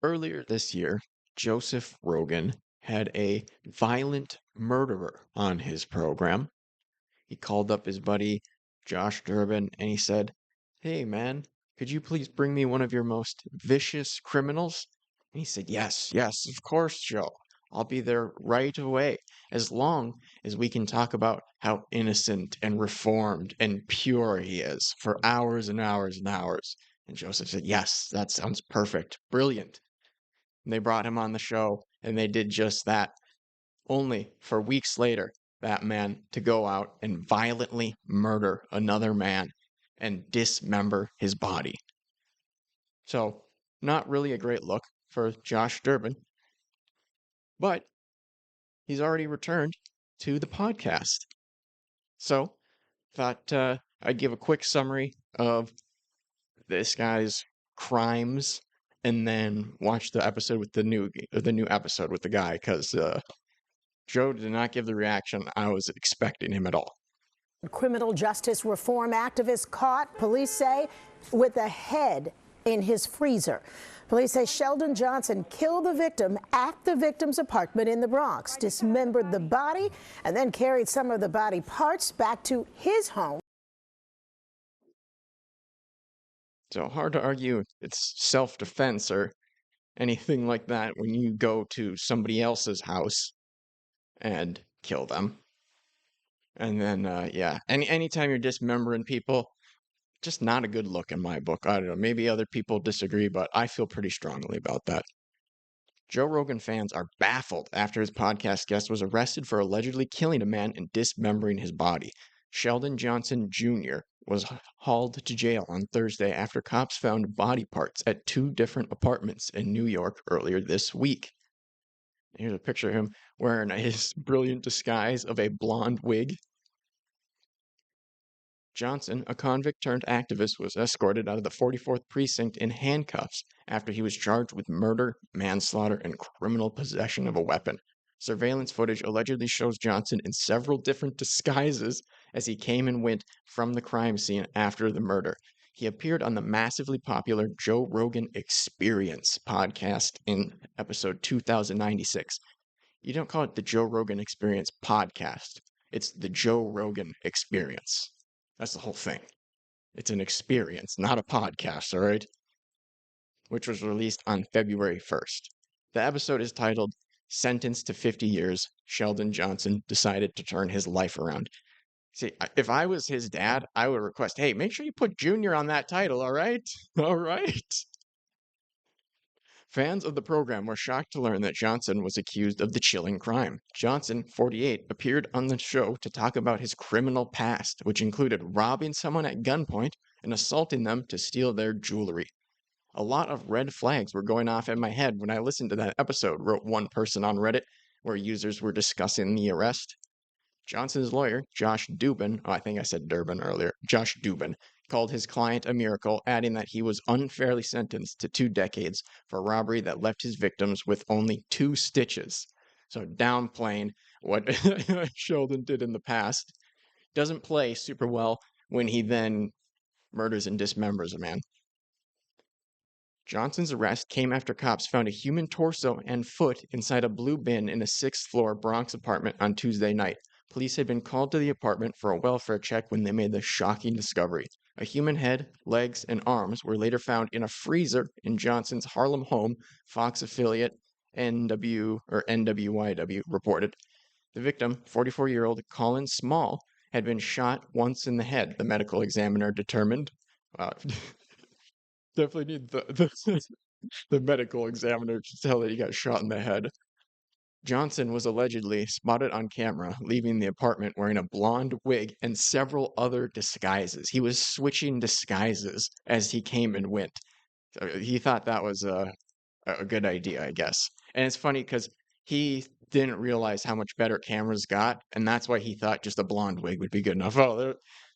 Earlier this year, Joseph Rogan had a violent murderer on his program. He called up his buddy Josh Durbin and he said, "Hey man, could you please bring me one of your most vicious criminals?" And he said, "Yes, yes, of course, Joe. I'll be there right away, as long as we can talk about how innocent and reformed and pure he is for hours and hours and hours." And Joseph said, "Yes, that sounds perfect. Brilliant." And they brought him on the show, and they did just that, only for weeks later, that man to go out and violently murder another man and dismember his body. So, not really a great look for Josh Durbin, but he's already returned to the podcast. So, thought I'd give a quick summary of this guy's crimes and then watch the episode with the new episode with the guy, because Joe did not give the reaction I was expecting him at all. Criminal justice reform activist caught, police say, with a head in his freezer. Police say Sheldon Johnson killed the victim at the victim's apartment in the Bronx, dismembered the body, and then carried some of the body parts back to his home. So hard to argue it's self-defense or anything like that when you go to somebody else's house and kill them. And then, anytime you're dismembering people, just not a good look in my book. I don't know, maybe other people disagree, but I feel pretty strongly about that. Joe Rogan fans are baffled after his podcast guest was arrested for allegedly killing a man and dismembering his body. Sheldon Johnson Jr. was hauled to jail on Thursday after cops found body parts at two different apartments in New York earlier this week. Here's a picture of him wearing his brilliant disguise of a blonde wig. Johnson, a convict turned activist, was escorted out of the 44th precinct in handcuffs after he was charged with murder, manslaughter, and criminal possession of a weapon. Surveillance footage allegedly shows Johnson in several different disguises as he came and went from the crime scene after the murder. He appeared on the massively popular Joe Rogan Experience podcast in episode 2096. You don't call it the Joe Rogan Experience podcast. It's the Joe Rogan Experience. That's the whole thing. It's an experience, not a podcast, all right? Which was released on February 1st. The episode is titled "Sentenced to 50 Years, Sheldon Johnson Decided to Turn His Life Around." See, if I was his dad, I would request, hey, make sure you put Junior on that title, all right? All right. Fans of the program were shocked to learn that Johnson was accused of the chilling crime. Johnson, 48, appeared on the show to talk about his criminal past, which included robbing someone at gunpoint and assaulting them to steal their jewelry. "A lot of red flags were going off in my head when I listened to that episode," wrote one person on Reddit, where users were discussing the arrest. Johnson's lawyer, Josh Dubin, I think I said Durbin earlier, Josh Dubin, called his client a miracle, adding that he was unfairly sentenced to 2 decades for robbery that left his victims with only 2 stitches. So downplaying what Sheldon did in the past. Doesn't play super well when he then murders and dismembers a man. Johnson's arrest came after cops found a human torso and foot inside a blue bin in a 6th-floor Bronx apartment on Tuesday night. Police had been called to the apartment for a welfare check when they made the shocking discovery. A human head, legs, and arms were later found in a freezer in Johnson's Harlem home, Fox affiliate NWYW reported. The victim, 44-year-old Colin Small, had been shot once in the head, the medical examiner determined. Definitely need the medical examiner to tell that he got shot in the head. Johnson was allegedly spotted on camera leaving the apartment wearing a blonde wig and several other disguises. He was switching disguises as he came and went. So he thought that was a good idea, I guess. And it's funny because he didn't realize how much better cameras got, and that's why he thought just a blonde wig would be good enough. Oh,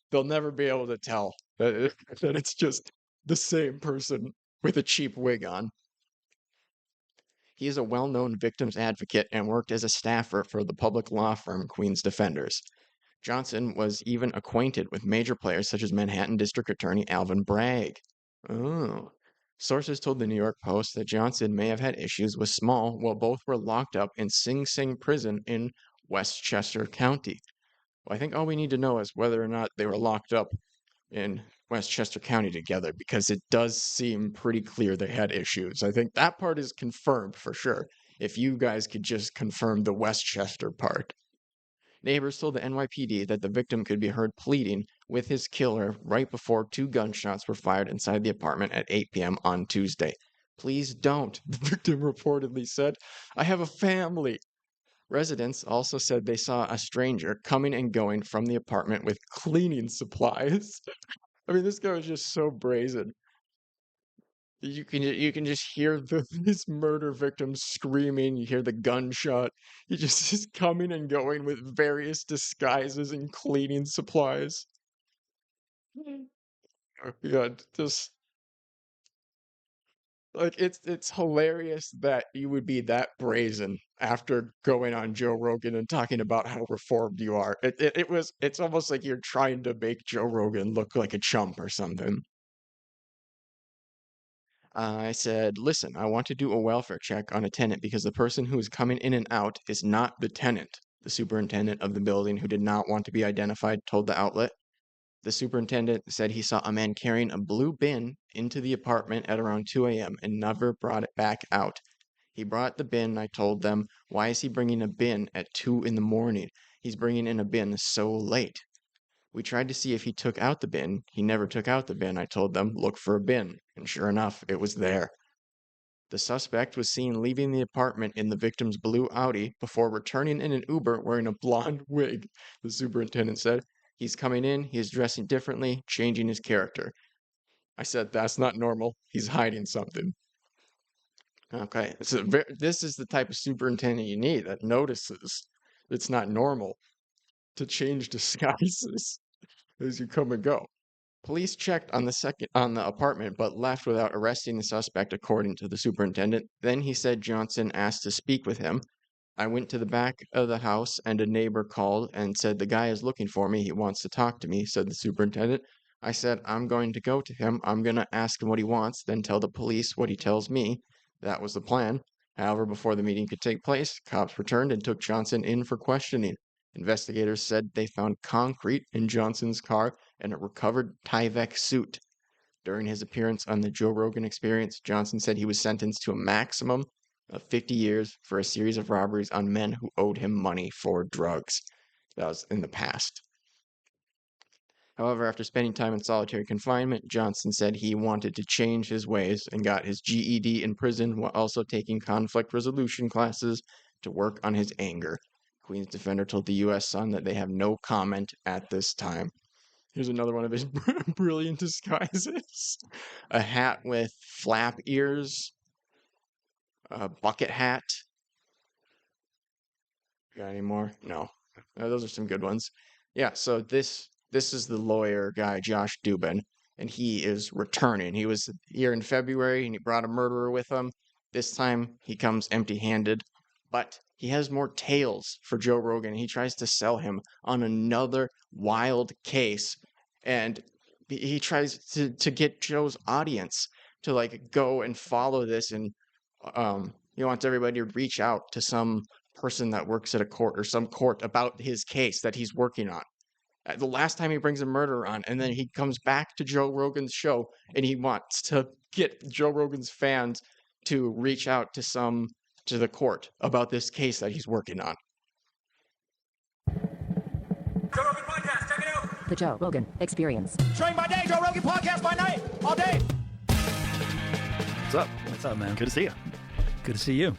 they'll never be able to tell that it's just the same person with a cheap wig on. He is a well-known victims advocate and worked as a staffer for the public law firm Queen's Defenders. Johnson was even acquainted with major players such as Manhattan District Attorney Alvin Bragg. Oh. Sources told the New York Post that Johnson may have had issues with Small while both were locked up in Sing Sing prison in Westchester County. Well, I think all we need to know is whether or not they were locked up in Westchester County together, because it does seem pretty clear they had issues. I think that part is confirmed for sure. If you guys could just confirm the Westchester part. Neighbors told the NYPD that the victim could be heard pleading with his killer right before 2 gunshots were fired inside the apartment at 8 p.m. on Tuesday. "Please don't," the victim reportedly said. "I have a family." Residents also said they saw a stranger coming and going from the apartment with cleaning supplies. I mean, this guy was just so brazen. You can just hear his murder victim screaming. You hear the gunshot. He just is coming and going with various disguises and cleaning supplies. Oh, God, just like it's hilarious that you would be that brazen after going on Joe Rogan and talking about how reformed you are. It's almost like you're trying to make Joe Rogan look like a chump or something. I said, "Listen, I want to do a welfare check on a tenant because the person who is coming in and out is not the tenant," the superintendent of the building, who did not want to be identified, told the outlet. The superintendent said he saw a man carrying a blue bin into the apartment at around 2 a.m. and never brought it back out. "He brought the bin," I told them. "Why is he bringing a bin at 2 in the morning? He's bringing in a bin so late." "We tried to see if he took out the bin. He never took out the bin," I told them. "Look for a bin." And sure enough, it was there. The suspect was seen leaving the apartment in the victim's blue Audi before returning in an Uber wearing a blonde wig, the superintendent said. "He's coming in, he is dressing differently, changing his character." I said, "That's not normal. He's hiding something." Okay, so this is the type of superintendent you need, that notices it's not normal to change disguises as you come and go. Police checked on the apartment but left without arresting the suspect, according to the superintendent. Then he said Johnson asked to speak with him. "I went to the back of the house and a neighbor called and said the guy is looking for me. He wants to talk to me," said the superintendent. "I said I'm going to go to him. I'm going to ask him what he wants, then tell the police what he tells me." That was the plan. However, before the meeting could take place, cops returned and took Johnson in for questioning. Investigators said they found concrete in Johnson's car and a recovered Tyvek suit. During his appearance on the Joe Rogan Experience, Johnson said he was sentenced to a maximum of 50 years for a series of robberies on men who owed him money for drugs. That was in the past. However, after spending time in solitary confinement, Johnson said he wanted to change his ways and got his GED in prison while also taking conflict resolution classes to work on his anger. Queen's Defender told the U.S. Sun that they have no comment at this time. Here's another one of his brilliant disguises. A hat with flap ears, a bucket hat. Got any more? No. Those are some good ones. Yeah, so this is the lawyer guy, Josh Dubin, and he is returning. He was here in February, and he brought a murderer with him. This time, he comes empty-handed, but he has more tales for Joe Rogan. He tries to sell him on another wild case, and he tries to get Joe's audience to like go and follow this, and he wants everybody to reach out to some person that works at a court or some court about his case that he's working on. The last time he brings a murderer on, and then he comes back to Joe Rogan's show and he wants to get Joe Rogan's fans to reach out to the court about this case that he's working on. Joe Rogan Podcast, check it out. The Joe Rogan Experience. Train by day, Joe Rogan Podcast by night, all day. What's up? What's up, man? Good to see you. Good to see you.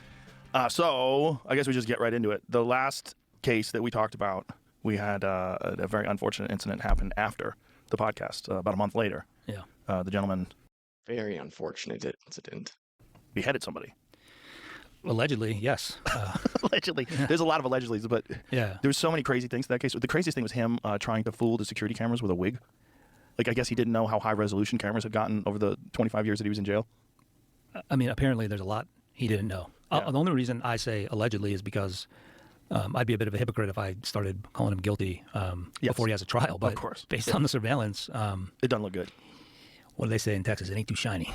So I guess we just get right into it. The last case that we talked about, we had a very unfortunate incident happen after the podcast, about a month later. Yeah. The gentleman Very unfortunate incident. beheaded somebody. Allegedly, yes. Allegedly. There's a lot of allegedlys, but Yeah. there was so many crazy things in that case. The craziest thing was him trying to fool the security cameras with a wig. Like, I guess he didn't know how high resolution cameras had gotten over the 25 years that he was in jail. I mean, apparently there's a lot he didn't know. Yeah. The only reason I say allegedly is because I'd be a bit of a hypocrite if I started calling him guilty Yes. before he has a trial. But Of course. based on the surveillance, It doesn't look good. what do they say in Texas? It ain't too shiny.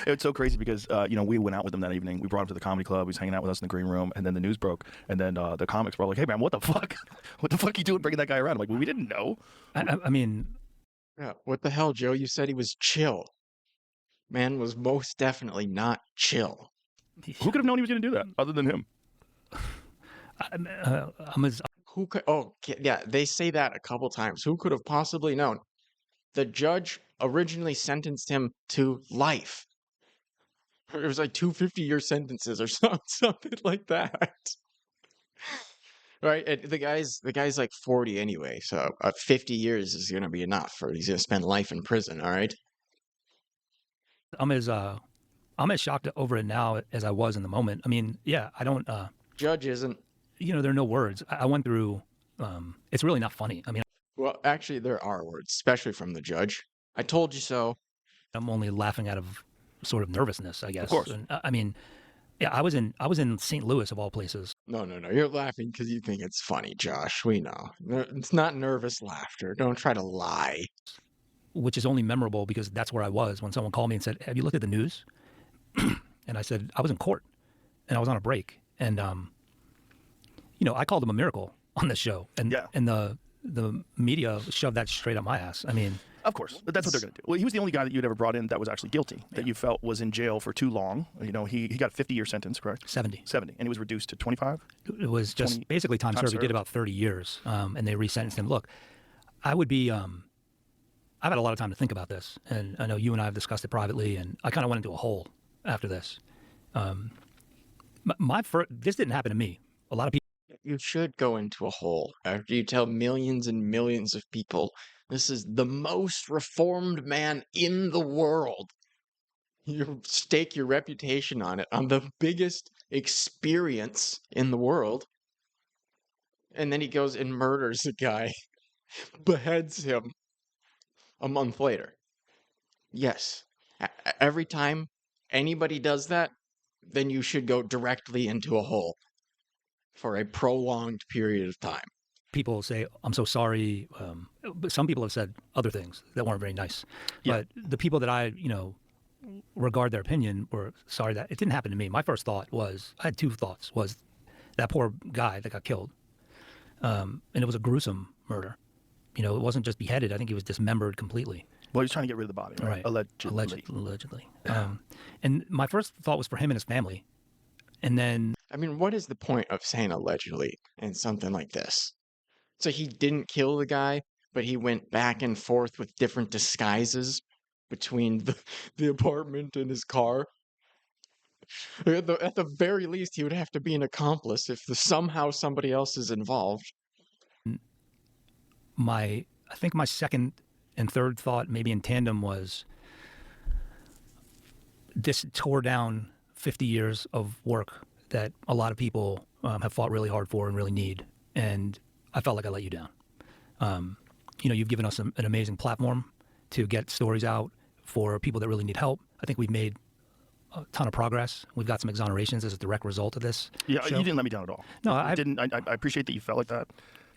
It's so crazy because, we went out with him that evening. We brought him to the comedy club. He was hanging out with us in the green room. And then the news broke. And then the comics were like, hey, man, what the fuck? What the fuck are you doing bringing that guy around? I'm like, well, we didn't know. I mean, Yeah, what the hell, Joe? You said he was chill. Man was most definitely not chill. Who could have known he was going to do that other than him? Who could? Oh, yeah, they say that a couple times. Who could have possibly known? The judge originally sentenced him to life. It was like 2 50-year sentences or something like that. Right? And the guy's like 40 anyway, so 50 years is going to be enough, or he's going to spend life in prison, all right? I'm as shocked over it now as I was in the moment. I mean, yeah, I don't. Judge isn't. There are no words. I went through. It's really not funny. I mean, Well, actually, there are words, especially from the judge. I told you so. I'm only laughing out of sort of nervousness, I guess. Of course. And, I mean, yeah, I was in St. Louis of all places. No. You're laughing because you think it's funny, Josh. We know. It's not nervous laughter. Don't try to lie. Which is only memorable because that's where I was when someone called me and said, "Have you looked at the news?" And I said, "I was in court, and I was on a break." And I called him a miracle on this show, and Yeah. and the media shoved that straight up my ass. I mean, Of course. But that's what they're going to do. Well, he was the only guy that you'd ever brought in that was actually guilty, that you felt was in jail for too long. He got a 50-year sentence, correct? 70. 70. And he was reduced to 25? It was just 20 basically time served. He served. did about 30 years, and they resentenced him. Look, I would be. I've had a lot of time to think about this, and I know you and I have discussed it privately, and I kind of went into a hole after this. This didn't happen to me. A lot of people. You should go into a hole after you tell millions and millions of people this is the most reformed man in the world. You stake your reputation on it, on the biggest experience in the world. And then he goes and murders a guy, beheads him a month later. Yes, every time anybody does that, then you should go directly into a hole for a prolonged period of time. People say, "I'm so sorry," but some people have said other things that weren't very nice. Yeah. But the people that I, regard their opinion were sorry that it didn't happen to me. My first thought was, I had two thoughts, was that poor guy that got killed. And it was a gruesome murder. It wasn't just beheaded. I think he was dismembered completely. Well, he was trying to get rid of the body, right? Allegedly. And my first thought was for him and his family. And then I mean, what is the point of saying allegedly in something like this? So he didn't kill the guy, but he went back and forth with different disguises between the apartment and his car. At the very least, he would have to be an accomplice if somehow somebody else is involved. I think my second and third thought, maybe in tandem, was this tore down 50 years of work that a lot of people have fought really hard for and really need. And I felt like I let you down. You've given us an amazing platform to get stories out for people that really need help. I think we've made a ton of progress. We've got some exonerations as a direct result of this. Yeah, show. you didn't let me down at all. No, I I didn't. I appreciate that you felt like that.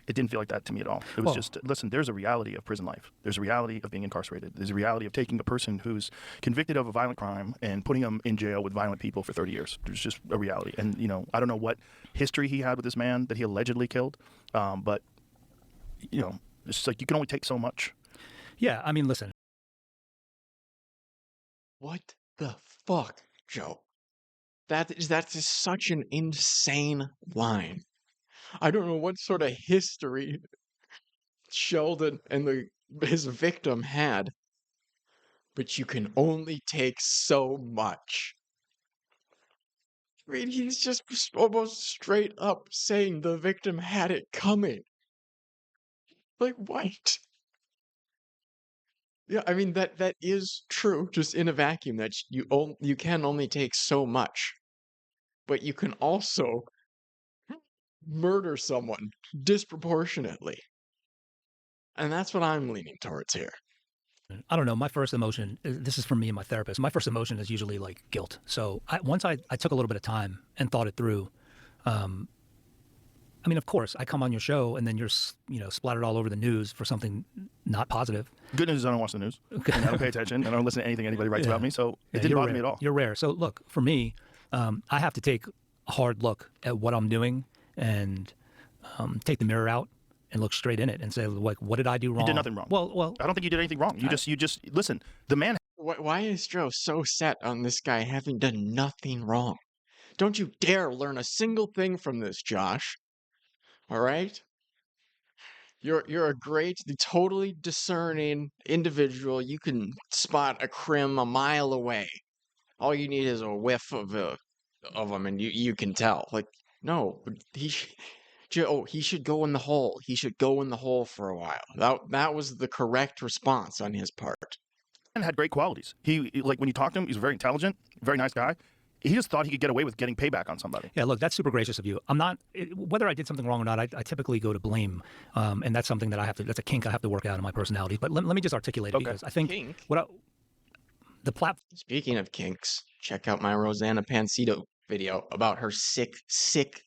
It didn't feel like that to me at all. It was just, listen, there's a reality of prison life. There's a reality of being incarcerated. There's a reality of taking a person who's convicted of a violent crime and putting them in jail with violent people for 30 years. There's just a reality. And, I don't know what history he had with this man that he allegedly killed, but, it's just like you can only take so much. Yeah, I mean, listen. What the fuck, Joe? That's just such an insane line. I don't know what sort of history Sheldon and his victim had, but you can only take so much. I mean, he's just almost straight up saying the victim had it coming. Like, what? Yeah, I mean, that is true, just in a vacuum, that you can only take so much. But you can also murder someone disproportionately. And that's what I'm leaning towards here. I don't know. My first emotion, this is from me and my therapist, my first emotion is usually like guilt. So once I took a little bit of time and thought it through, I mean, of course, I come on your show and then you're, splattered all over the news for something not positive. Good news is I don't watch the news. Okay. And I don't pay attention. I don't listen to anything anybody writes about me. So it didn't bother me at all. You're rare. So look, for me, I have to take a hard look at what I'm doing and take the mirror out and look straight in it and say, like, what did I do wrong? You did nothing wrong. Well, I don't think you did anything wrong. You just listen. The man. Why is Joe so set on this guy having done nothing wrong? Don't you dare learn a single thing from this, Josh. All right? You're a great, totally discerning individual. You can spot a crim a mile away. All you need is a whiff of them, and you can tell. Like, no, Joe, he should go in the hole. He should go in the hole for a while. That was the correct response on his part. And had great qualities. He like when you talk to him, he's very intelligent, very nice guy. He just thought he could get away with getting payback on somebody. Yeah, look, that's super gracious of you. I'm not, whether I did something wrong or not, I typically go to blame. And that's something that that's a kink I have to work out in my personality. But let me just articulate it because I think Kink? the platform. Speaking of kinks, check out my Rosanna Pansito video about her sick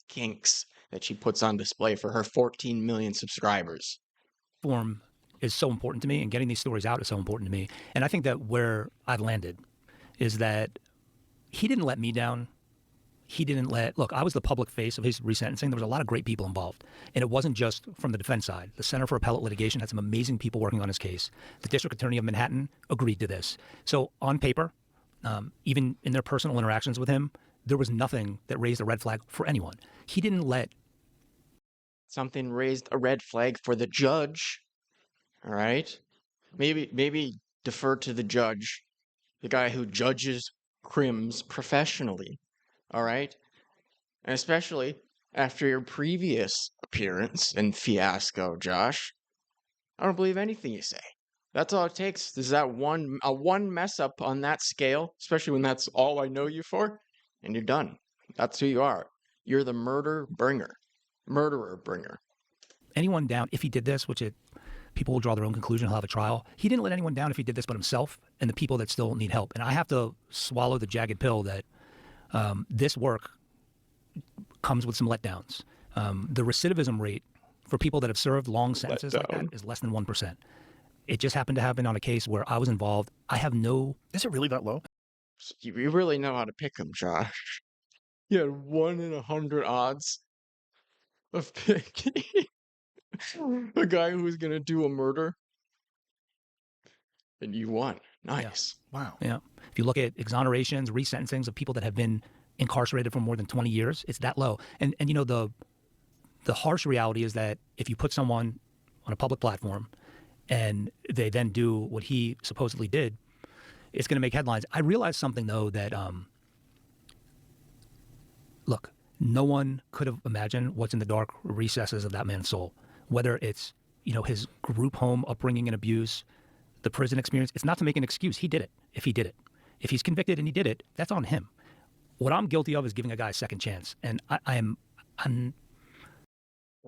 kinks that she puts on display for her 14 million subscribers. Is so important to me, and getting these stories out is so important to me. And I think that where I've landed is that he didn't let me down. Look, I was the public face of his resentencing. There was a lot of great people involved. And it wasn't just from the defense side. The Center for Appellate Litigation had some amazing people working on his case. The District Attorney of Manhattan agreed to this. So on paper, even in their personal interactions with him, there was nothing that raised a red flag for anyone. He didn't let something raised a red flag for the judge. All right? Maybe defer to the judge, the guy who judges crims professionally. All right? And especially after your previous appearance and fiasco, Josh. I don't believe anything you say. That's all it takes. Is that one mess up on that scale, especially when that's all I know you for, and you're done. That's who you are. You're the murderer bringer. Anyone down if he did this, people will draw their own conclusion. He'll have a trial. He didn't let anyone down if he did this but himself and the people that still need help. And I have to swallow the jagged pill that this work comes with some letdowns. The recidivism rate for people that have served long sentences like that is less than 1%. It just happened to happen on a case where I was involved. Is it really that low? You really know how to pick them, Josh. You had 1 in 100 odds of picking a guy who was going to do a murder, and you won. Nice. Yeah. Wow. Yeah. If you look at exonerations, resentencings of people that have been incarcerated for more than 20 years, it's that low. And the harsh reality is that if you put someone on a public platform and they then do what he supposedly did, it's going to make headlines. I realized something, though, that, look, no one could have imagined what's in the dark recesses of that man's soul, whether it's, his group home upbringing and abuse, the prison experience. It's not to make an excuse. He did it. If he did it, if he's convicted and he did it, that's on him. What I'm guilty of is giving a guy a second chance. And I'm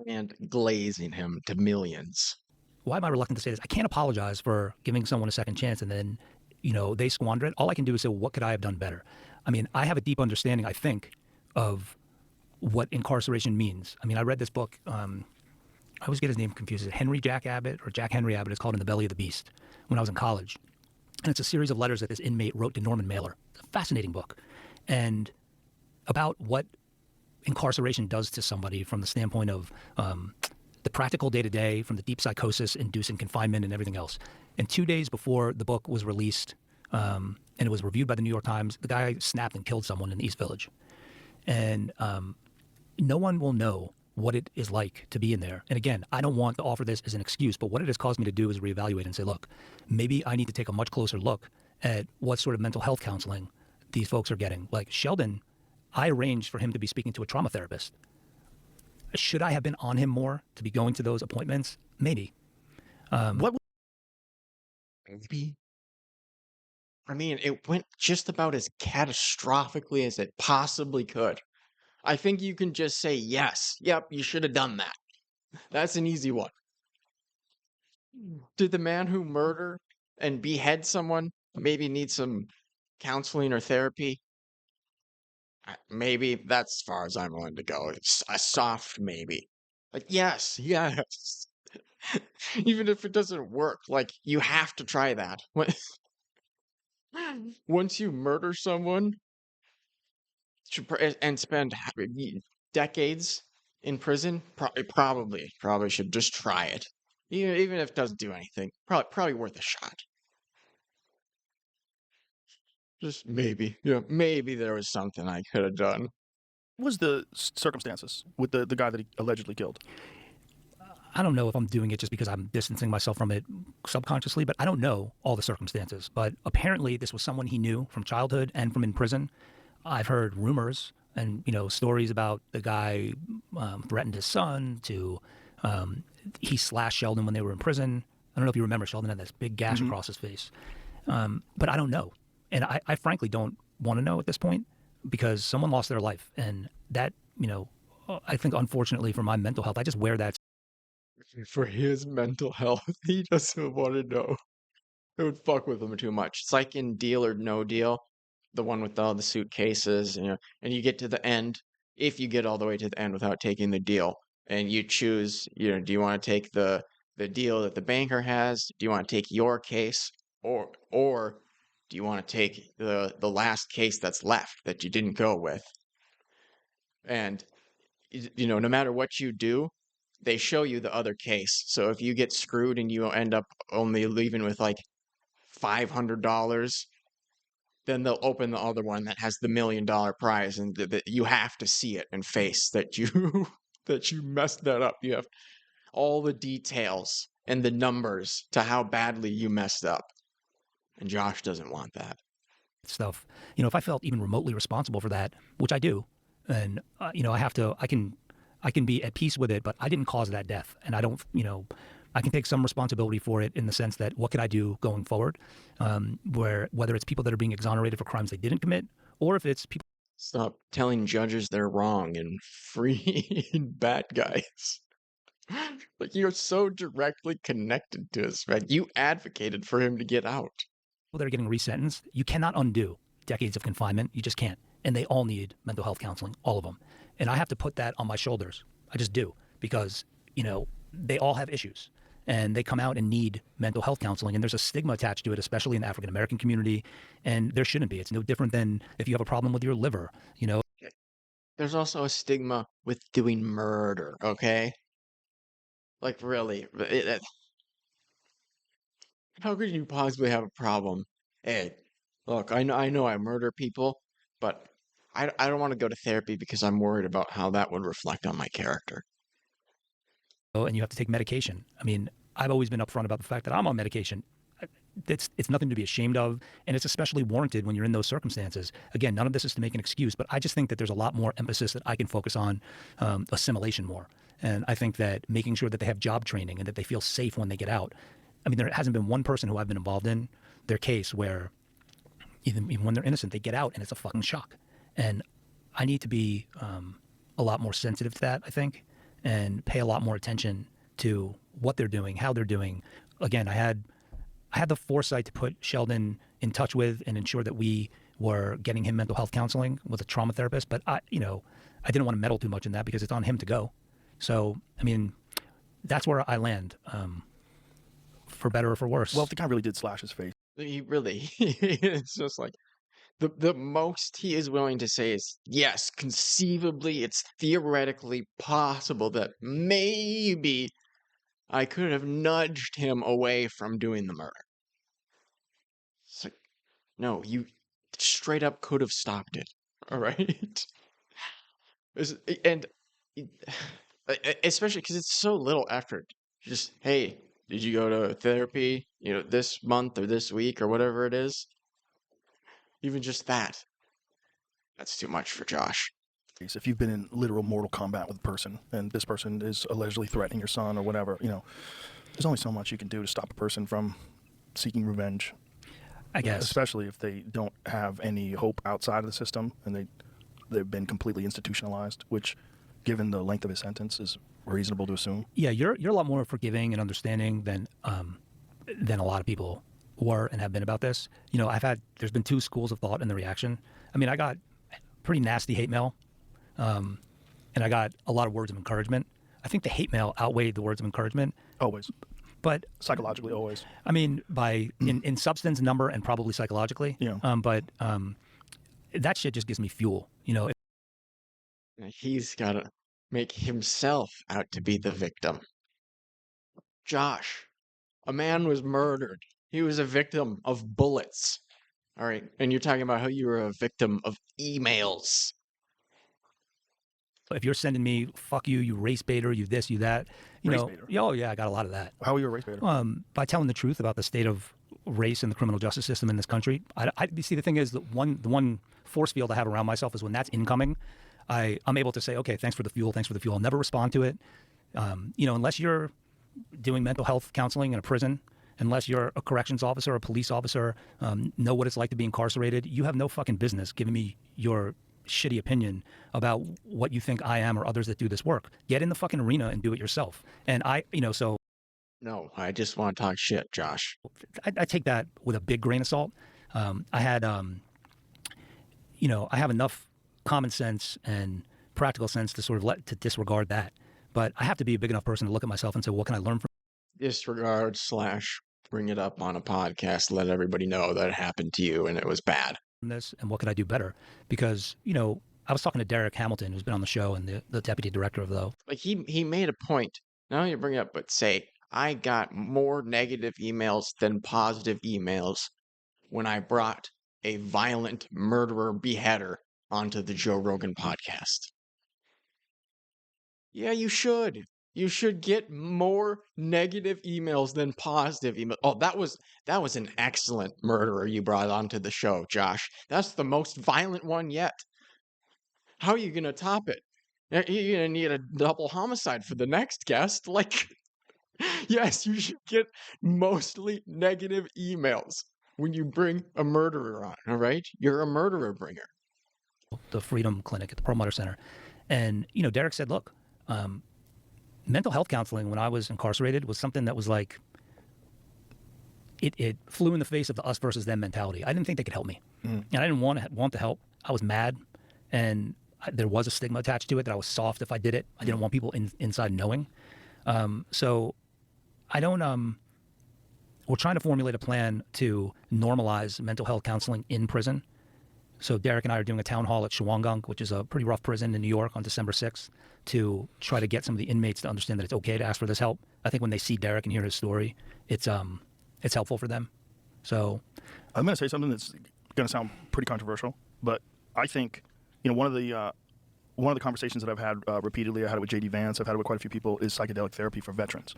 and glazing him to millions. Why am I reluctant to say this? I can't apologize for giving someone a second chance and then, they squander it. All I can do is say, what could I have done better? I mean, I have a deep understanding, I think, of what incarceration means. I mean, I read this book. I always get his name confused. Is it Henry Jack Abbott or Jack Henry Abbott? It's called In the Belly of the Beast when I was in college. And it's a series of letters that this inmate wrote to Norman Mailer. It's a fascinating book. And about what incarceration does to somebody from the standpoint of the practical day-to-day, from the deep psychosis inducing confinement and everything else. And 2 days before the book was released and it was reviewed by the New York Times, the guy snapped and killed someone in the East Village. And no one will know what it is like to be in there. And again, I don't want to offer this as an excuse, but what it has caused me to do is reevaluate and say, look, maybe I need to take a much closer look at what sort of mental health counseling these folks are getting. Like Sheldon, I arranged for him to be speaking to a trauma therapist. Should I have been on him more to be going to those appointments? Maybe. Maybe. I mean, it went just about as catastrophically as it possibly could. I think you can just say, yes, yep, you should have done that. That's an easy one. Did the man who murdered and behead someone maybe need some counseling or therapy? Maybe. That's as far as I'm willing to go. It's a soft maybe. Like, yes, yes. Even if it doesn't work, like, you have to try that. Once you murder someone and spend decades in prison, probably should just try it. Even if it doesn't do anything, probably worth a shot. Just maybe, yeah, maybe there was something I could have done. What was the circumstances with the guy that he allegedly killed? I don't know if I'm doing it just because I'm distancing myself from it subconsciously, but I don't know all the circumstances. But apparently, this was someone he knew from childhood and from in prison. I've heard rumors and stories about the guy threatened his son to. He slashed Sheldon when they were in prison. I don't know if you remember, Sheldon had this big gash across his face. But I don't know, and I frankly don't want to know at this point because someone lost their life, and that I think unfortunately for my mental health, I just wear that. For his mental health, he doesn't want to know. It would fuck with him too much. It's like in Deal or No Deal, the one with all the suitcases, and you get to the end. If you get all the way to the end without taking the deal, and you choose, do you want to take the deal that the banker has? Do you want to take your case, or do you want to take the last case that's left that you didn't go with? And no matter what you do, they show you the other case. So if you get screwed and you end up only leaving with like $500, then they'll open the other one that has the $1 million prize, and you have to see it and face that you that you messed that up. You have all the details and the numbers to how badly you messed up. And Josh doesn't want that stuff. If I felt even remotely responsible for that, which I do, and I can be at peace with it, but I didn't cause that death, and I don't, I can take some responsibility for it in the sense that what could I do going forward, whether it's people that are being exonerated for crimes they didn't commit, or if it's people. Stop telling judges they're wrong and freeing bad guys. Like, you're so directly connected to his friend. You advocated for him to get out. That are getting resentenced, you cannot undo decades of confinement. You just can't. And they all need mental health counseling, all of them. And I have to put that on my shoulders. I just do, because, they all have issues and they come out and need mental health counseling. And there's a stigma attached to it, especially in the African-American community. And there shouldn't be. It's no different than if you have a problem with your liver, There's also a stigma with doing murder, okay? Like, really, how could you possibly have a problem? Hey, look, I know I murder people, but I don't want to go to therapy because I'm worried about how that would reflect on my character. and you have to take medication. I mean, I've always been upfront about the fact that I'm on medication. It's nothing to be ashamed of, and it's especially warranted when you're in those circumstances. Again, none of this is to make an excuse, but I just think that there's a lot more emphasis that I can focus on assimilation more. And I think that making sure that they have job training and that they feel safe when they get out. I mean, there hasn't been one person who I've been involved in their case where even when they're innocent, they get out and it's a fucking shock. And I need to be a lot more sensitive to that, I think, and pay a lot more attention to what they're doing, how they're doing. Again, I had the foresight to put Sheldon in touch with and ensure that we were getting him mental health counseling with a trauma therapist. But I didn't want to meddle too much in that because it's on him to go. So, I mean, that's where I land, for better or for worse. Well, if the guy really did slash his face. He really, it's just like the most he is willing to say is, yes, conceivably, it's theoretically possible that maybe I could have nudged him away from doing the murder. It's like, no, you straight up could have stopped it. All right. And especially because it's so little effort. Just, hey, did you go to therapy, this month or this week or whatever it is? Even just that. That's too much for Josh. If you've been in literal mortal combat with a person and this person is allegedly threatening your son or whatever, there's only so much you can do to stop a person from seeking revenge. I guess. Especially if they don't have any hope outside of the system and they've been completely institutionalized, which, given the length of his sentence, is reasonable to assume. Yeah, you're a lot more forgiving and understanding than a lot of people were and have been about this. There's been two schools of thought in the reaction. I mean, I got pretty nasty hate mail, and I got a lot of words of encouragement. I think the hate mail outweighed the words of encouragement. Always. But Psychologically, always. I mean, by in substance, number, and probably psychologically. Yeah. But that shit just gives me fuel. He's got to make himself out to be the victim. Josh, a man was murdered. He was a victim of bullets. All right. And you're talking about how you were a victim of emails. If you're sending me, fuck you, you race baiter, you this, you that, Race baiter? Oh yeah, I got a lot of that. How are you a race baiter? By telling the truth about the state of race and the criminal justice system in this country. You see, the thing is, the one force field I have around myself is when that's incoming, I'm able to say, okay, thanks for the fuel. I'll never respond to it. Unless you're doing mental health counseling in a prison, unless you're a corrections officer, a police officer, know what it's like to be incarcerated, you have no fucking business giving me your shitty opinion about what you think I am or others that do this work. Get in the fucking arena and do it yourself. And No, I just want to talk shit, Josh. I take that with a big grain of salt. I have enough common sense and practical sense to sort of to disregard that. But I have to be a big enough person to look at myself and say, what can I learn from Disregard / bring it up on a podcast, let everybody know that it happened to you and it was bad. this, and what could I do better? Because, I was talking to Derek Hamilton, who's been on the show, and the deputy director of the. Like he made a point. Not only bring it up, but say, I got more negative emails than positive emails when I brought a violent murderer beheader onto the Joe Rogan podcast. Yeah, you should. You should get more negative emails than positive emails. Oh, that was an excellent murderer you brought onto the show, Josh. That's the most violent one yet. How are you gonna top it? You're gonna need a double homicide for the next guest. Like, yes, you should get mostly negative emails when you bring a murderer on. All right, you're a murderer bringer. The Freedom Clinic at the Perlmutter Center, and Derek said, look. Mental health counseling when I was incarcerated was something that was like, it flew in the face of the us versus them mentality. I didn't think they could help me. And I didn't want the help. I was mad, and there was a stigma attached to it that I was soft if I did it. I didn't want people inside knowing. So I don't, we're trying to formulate a plan to normalize mental health counseling in prison. So Derek and I are doing a town hall at Shawangunk, which is a pretty rough prison in New York, on December 6th, to try to get some of the inmates to understand that it's okay to ask for this help. I think when they see Derek and hear his story, it's helpful for them. So I'm going to say something that's going to sound pretty controversial, but I think one of the conversations that I've had repeatedly, I had it with JD Vance, I've had it with quite a few people, is psychedelic therapy for veterans.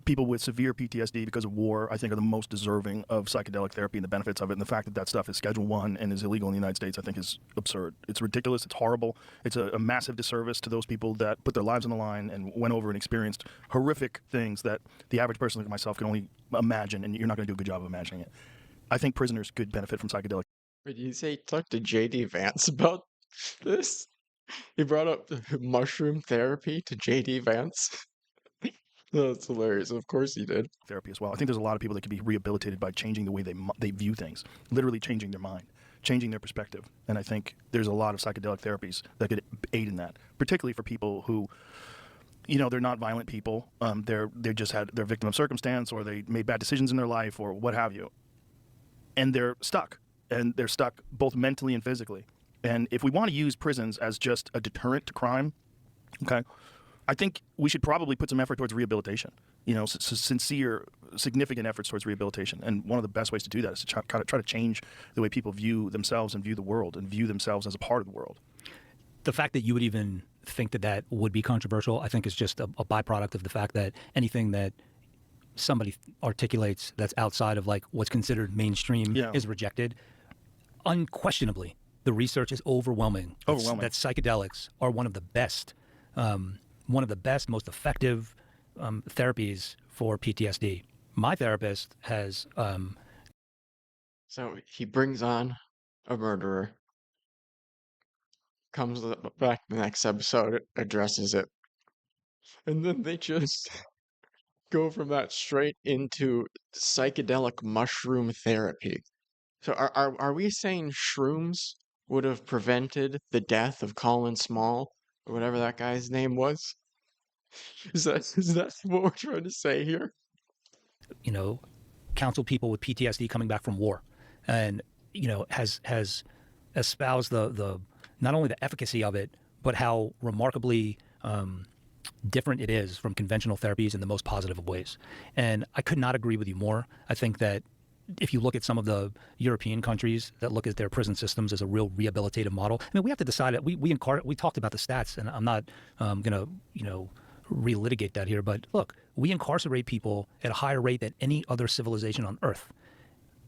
People with severe PTSD because of war, I think, are the most deserving of psychedelic therapy and the benefits of it. And the fact that that stuff is Schedule I and is illegal in the United States, I think, is absurd. It's ridiculous. It's horrible. It's a massive disservice to those people that put their lives on the line and went over and experienced horrific things that the average person like myself can only imagine, and you're not going to do a good job of imagining it. I think prisoners could benefit from psychedelic. Did you say talk to JD Vance about this? He brought up mushroom therapy to JD Vance. That's hilarious. Of course he did. Therapy as well. I think there's a lot of people that can be rehabilitated by changing the way they view things, literally changing their mind, changing their perspective. And I think there's a lot of psychedelic therapies that could aid in that, particularly for people who, they're not violent people. They're victim of circumstance, or they made bad decisions in their life, or what have you. And they're stuck both mentally and physically. And if we want to use prisons as just a deterrent to crime, okay, I think we should probably put some effort towards rehabilitation, sincere, significant efforts towards rehabilitation. And one of the best ways to do that is to try to change the way people view themselves and view the world and view themselves as a part of the world. The fact that you would even think that would be controversial, I think, is just a byproduct of the fact that anything that somebody articulates that's outside of like what's considered mainstream is rejected. Unquestionably, the research is overwhelming. That psychedelics are one of the best, most effective therapies for PTSD. My therapist has. So he brings on a murderer, comes back the next episode, addresses it, and then they just go from that straight into psychedelic mushroom therapy. So are we saying shrooms would have prevented the death of Colin Small, or whatever that guy's name was? Is that what we're trying to say here? You know, counsel people with PTSD coming back from war, and has espoused the not only the efficacy of it, but how remarkably different it is from conventional therapies in the most positive of ways. And I could not agree with you more. I think that if you look at some of the European countries that look at their prison systems as a real rehabilitative model, I mean, we have to decide that we talked about the stats, and I'm not going to relitigate that here, but look, we incarcerate people at a higher rate than any other civilization on earth.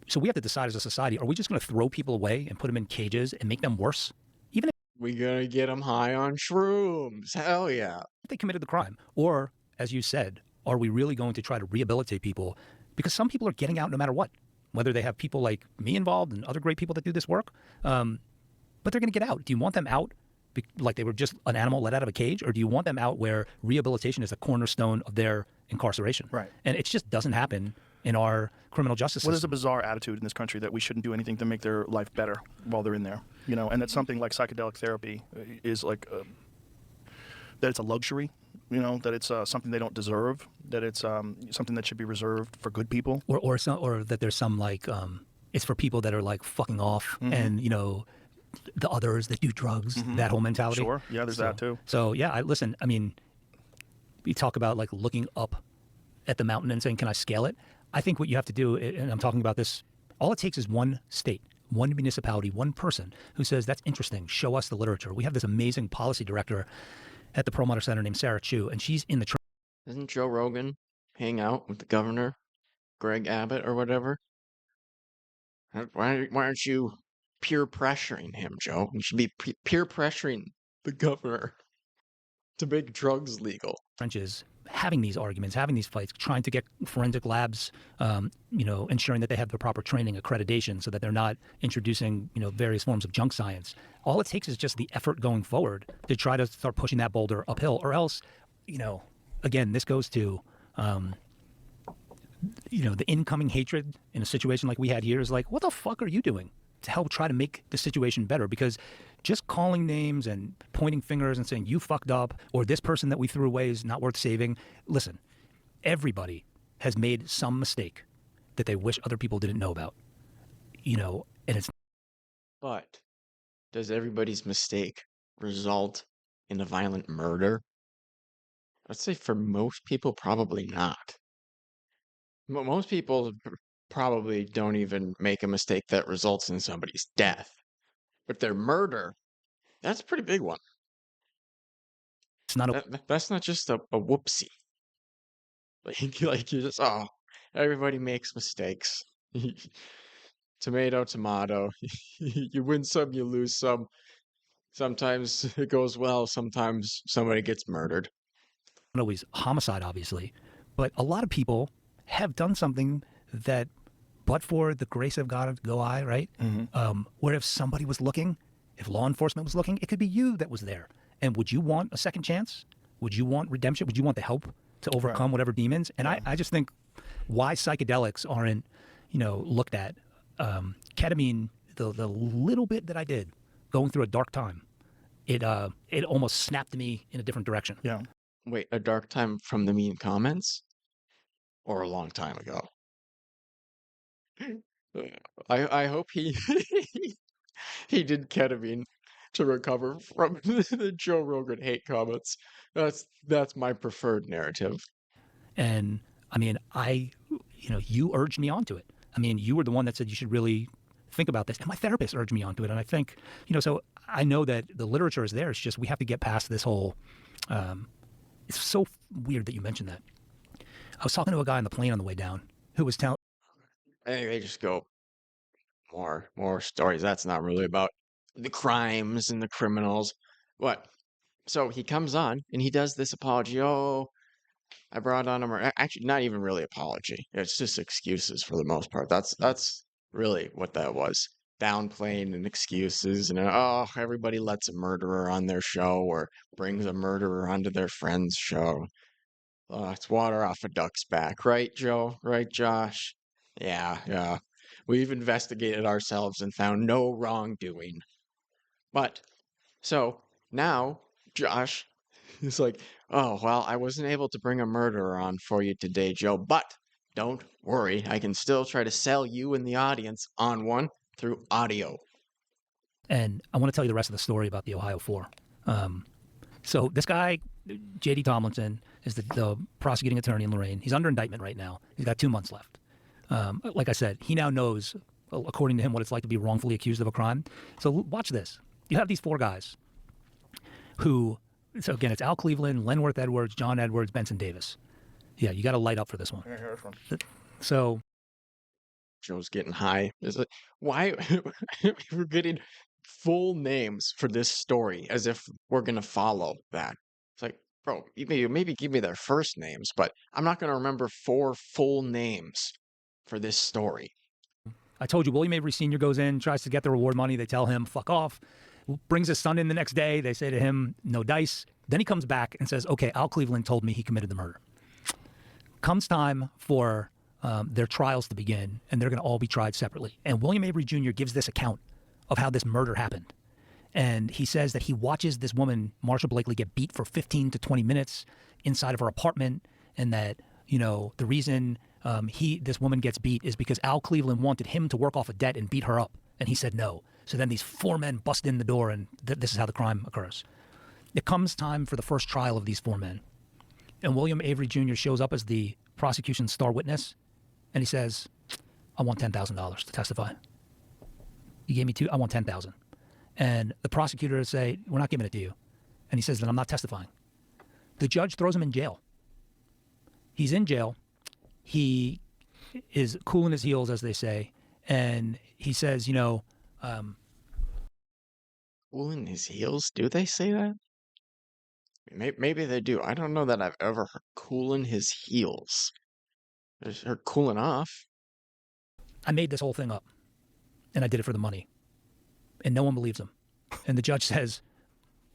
So we have to decide as a society, are we just going to throw people away and put them in cages and make them worse? Even We gonna get them high on shrooms. Hell yeah. if they committed the crime. Or, as you said, are we really going to try to rehabilitate people? Because some people are getting out no matter what, whether they have people like me involved and other great people that do this work, but they're going to get out. Do you want them out like they were just an animal let out of a cage, or do you want them out where rehabilitation is a cornerstone of their incarceration? Right. And it just doesn't happen in our criminal justice system. Well, there's a bizarre attitude in this country that we shouldn't do anything to make their life better while they're in there, and that something like psychedelic therapy is like that it's a luxury, that it's something they don't deserve, that it's something that should be reserved for good people, or that there's some like it's for people that are like fucking off, and the others that do drugs, that whole mentality. Sure, yeah, there's that too. So yeah, I mean, you talk about like looking up at the mountain and saying, can I scale it? I think what you have to do, and I'm talking about this, all it takes is one state, one municipality, one person who says, that's interesting, show us the literature. We have this amazing policy director at the Perlmutter Center named Sarah Chu, and she's in the Doesn't Joe Rogan hang out with the governor, Greg Abbott or whatever? Why aren't you peer pressuring him, Joe? You should be peer pressuring the governor to make drugs legal. trenches, having these arguments, having these fights, trying to get forensic labs, ensuring that they have the proper training, accreditation, so that they're not introducing, various forms of junk science. All it takes is just the effort going forward to try to start pushing that boulder uphill, or else, again, this goes to, the incoming hatred in a situation like we had here is like, what the fuck are you doing to help try to make the situation better? Because just calling names and pointing fingers and saying you fucked up, or this person that we threw away is not worth saving. Listen, everybody has made some mistake that they wish other people didn't know about, and it's. But does everybody's mistake result in a violent murder? I'd say for most people, probably not. Most people probably don't even make a mistake that results in somebody's death. But their murder, that's a pretty big one. It's not a. That's not just a whoopsie. Like you just, everybody makes mistakes. Tomato, tomato. You win some, you lose some. Sometimes it goes well, sometimes somebody gets murdered. Not always homicide, obviously, but a lot of people have done something that, but for the grace of God, go I, right? Where if somebody was looking, if law enforcement was looking, it could be you that was there. And would you want a second chance? Would you want redemption? Would you want the help to overcome whatever demons? And I just think why psychedelics aren't, looked at. Ketamine, the little bit that I did going through a dark time, it almost snapped me in a different direction. Yeah. Wait, a dark time from the mean comments? Or a long time ago? I hope he he did ketamine to recover from the Joe Rogan hate comments. That's my preferred narrative. And I mean, you urged me onto it. I mean, you were the one that said you should really think about this. And my therapist urged me onto it. And I think, so I know that the literature is there. It's just we have to get past this whole, it's so weird that you mentioned that. I was talking to a guy on the plane on the way down who was telling. Anyway, just go more stories. That's not really about the crimes and the criminals. What? So he comes on and he does this apology. Oh, I brought on him, or actually not even really apology. It's just excuses for the most part. That's really what that was. Downplaying and excuses, and everybody lets a murderer on their show or brings a murderer onto their friend's show. It's water off a duck's back, right, Joe? Right, Josh? Yeah. We've investigated ourselves and found no wrongdoing. But so now, Josh, He's like, oh, well, I wasn't able to bring a murderer on for you today, Joe, but don't worry. I can still try to sell you and the audience on one through audio. And I want to tell you the rest of the story about the Ohio 4. So this guy, J.D. Tomlinson, is the prosecuting attorney in Lorain. He's under indictment right now. He's got 2 months left. Like I said, he now knows, according to him, what it's like to be wrongfully accused of a crime. So watch this. You have these 4 guys who, so again, it's Al Cleveland, Lenworth Edwards, John Edwards, Benson Davis. Yeah, you got to light up for this one. So Joe's getting high. Is it why we're getting full names for this story as if we're gonna follow that? It's like, bro, maybe give me their first names, but I'm not gonna remember 4 full names for this story. I told you, William Avery Sr. goes in, tries to get the reward money. They tell him, fuck off. Brings his son in the next day. They say to him, no dice. Then he comes back and says, okay, Al Cleveland told me he committed the murder. Comes time for their trials to begin, and they're going to all be tried separately. And William Avery Jr. gives this account of how this murder happened. And he says that he watches this woman, Marsha Blakely, get beat for 15 to 20 minutes inside of her apartment, and that, you know, the reason this woman gets beat is because Al Cleveland wanted him to work off a debt and beat her up, and he said no. So then these 4 men bust in the door, and this is how the crime occurs. It comes time for the first trial of these 4 men. And William Avery Jr. shows up as the prosecution's star witness, and he says, I want $10,000 to testify. You gave me 2, I want 10,000. And the prosecutors say, we're not giving it to you. And he says, then I'm not testifying. The judge throws him in jail. He's in jail. He is cooling his heels, as they say. And he says, you know, Cooling his heels? Do they say that? Maybe they do. I don't know that I've ever heard cooling his heels. I just heard cooling off. I made this whole thing up, and I did it for the money. And no one believes him. And the judge says,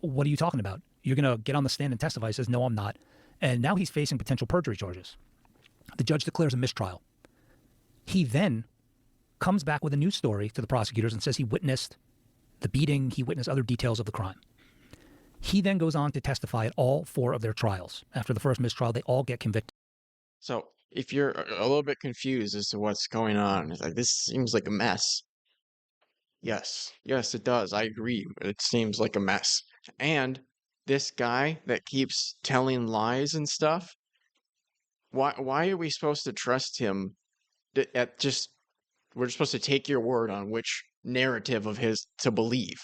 what are you talking about? You're going to get on the stand and testify. He says, no, I'm not. And now he's facing potential perjury charges. The judge declares a mistrial. He then comes back with a new story to the prosecutors and says he witnessed the beating, he witnessed other details of the crime. He then goes on to testify at all 4 of their trials. After the first mistrial, they all get convicted. So if you're a little bit confused as to what's going on, it's like, this seems like a mess. Yes, it does. I agree. It seems like a mess. And this guy that keeps telling lies and stuff, why are we supposed to trust him we're supposed to take your word on which narrative of his to believe?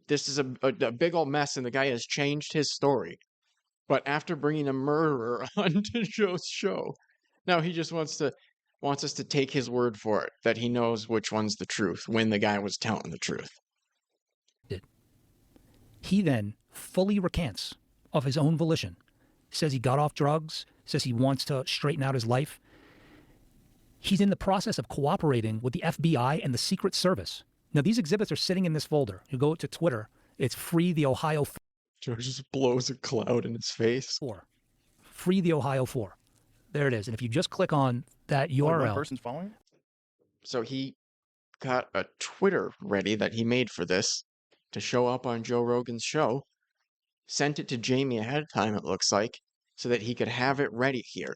This is a big old mess, and the guy has changed his story. But after bringing a murderer onto Joe's show, now he just wants us to take his word for it, that he knows which one's the truth, when the guy was telling the truth. He then fully recants of his own volition, says he got off drugs, says he wants to straighten out his life. He's in the process of cooperating with the FBI and the Secret Service. Now, these exhibits are sitting in this folder. You go to Twitter, it's Free the Ohio 4. George just blows a cloud in his face. Free the Ohio 4. There it is. And if you just click on that URL. One person's following? So he got a Twitter ready that he made for this to show up on Joe Rogan's show, sent it to Jamie ahead of time, it looks like, so that he could have it ready here.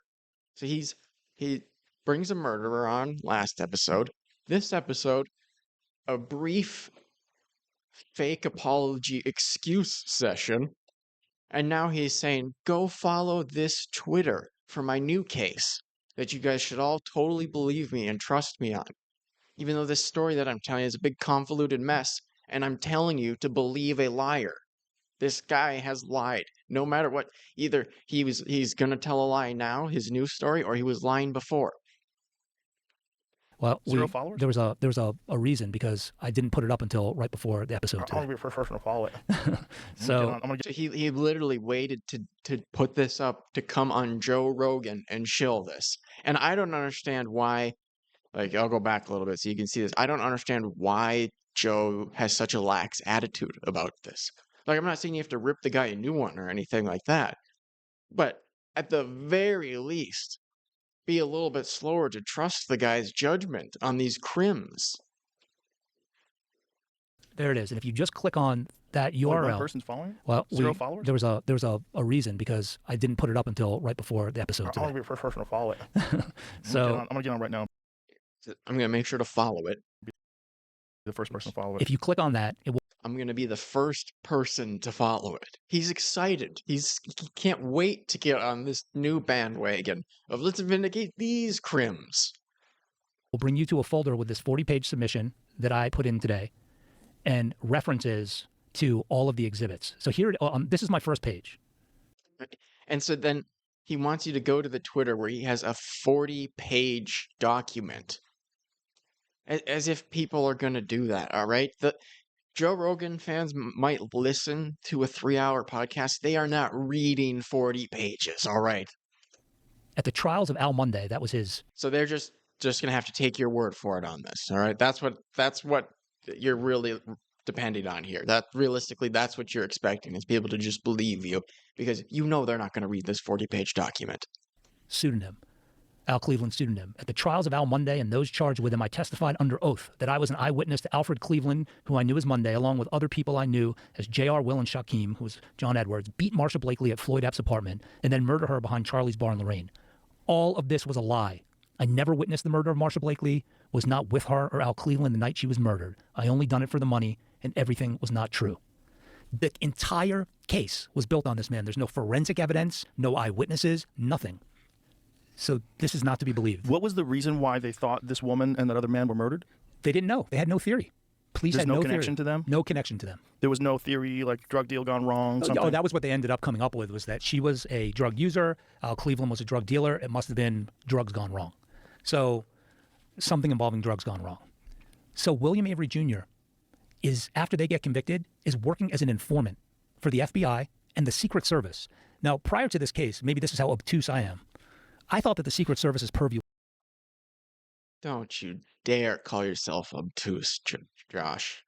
So he brings a murderer on last episode. This episode, a brief fake apology excuse session. And now he's saying, go follow this Twitter for my new case that you guys should all totally believe me and trust me on. Even though this story that I'm telling you is a big convoluted mess, and I'm telling you to believe a liar. This guy has lied. No matter what, either he's gonna tell a lie now, his new story, or he was lying before. Well, 0 followers? There was a reason, because I didn't put it up until right before the episode. I want to be the first person to follow it. So he literally waited to put this up to come on Joe Rogan and shill this. And I don't understand why. Like, I'll go back a little bit so you can see this. I don't understand why Joe has such a lax attitude about this. Like, I'm not saying you have to rip the guy a new one or anything like that, but at the very least, be a little bit slower to trust the guy's judgment on these crimes. There it is. And if you just click on that Only URL. one person's following? Well, Zero followers? There was a reason because I didn't put it up until right before the episode I today. want to be the first person to follow it. So I'm gonna get on right now. I'm going to make sure to follow it. The first person to follow it. if you click on that, it will I'm going to be the first person to follow it. He's excited. He can't wait to get on this new bandwagon of let's vindicate these crims. bring you to a folder with this 40-page submission that I put in today and references to all of the exhibits. So here, this is my first page. And so then he wants you to go to the Twitter where he has a 40-page document. As if people are going to do that, all right? The Joe Rogan fans might listen to a 3-hour podcast. They are not reading 40 pages, all right? At the trials of Al Monday, that was his. So they're just going to have to take your word for it on this, all right? That's what you're really depending on here. That realistically, that's what you're expecting, is people to just believe you, because you know they're not going to read this 40-page document. Pseudonym. Al Cleveland's pseudonym. At the trials of Al Monday and those charged with him, I testified under oath that I was an eyewitness to Alfred Cleveland, who I knew as Monday, along with other people I knew as J.R. Will and Shaquem, who was John Edwards, beat Marsha Blakely at Floyd Epps' apartment and then murder her behind Charlie's bar in Lorraine. All of this was a lie. I never witnessed the murder of Marsha Blakely, was not with her or Al Cleveland the night she was murdered. I only done it for the money, and everything was not true. The entire case was built on this man. There's no forensic evidence, no eyewitnesses, nothing. So this is not to be believed. What was the reason why they thought this woman and that other man were murdered? They didn't know. They had no theory. Police There's had no no connection theory. to them? No connection to them. There was no theory, like drug deal gone wrong, something? Oh, that was what they ended up coming up with, was that she was a drug user, Al Cleveland was a drug dealer. It must have been drugs gone wrong. So something involving drugs gone wrong. So William Avery Jr. is, after they get convicted, is working as an informant for the FBI and the Secret Service. Now, prior to this case, maybe this is how obtuse I am, I thought that the Secret Service's purview. Don't you dare call yourself obtuse, Josh.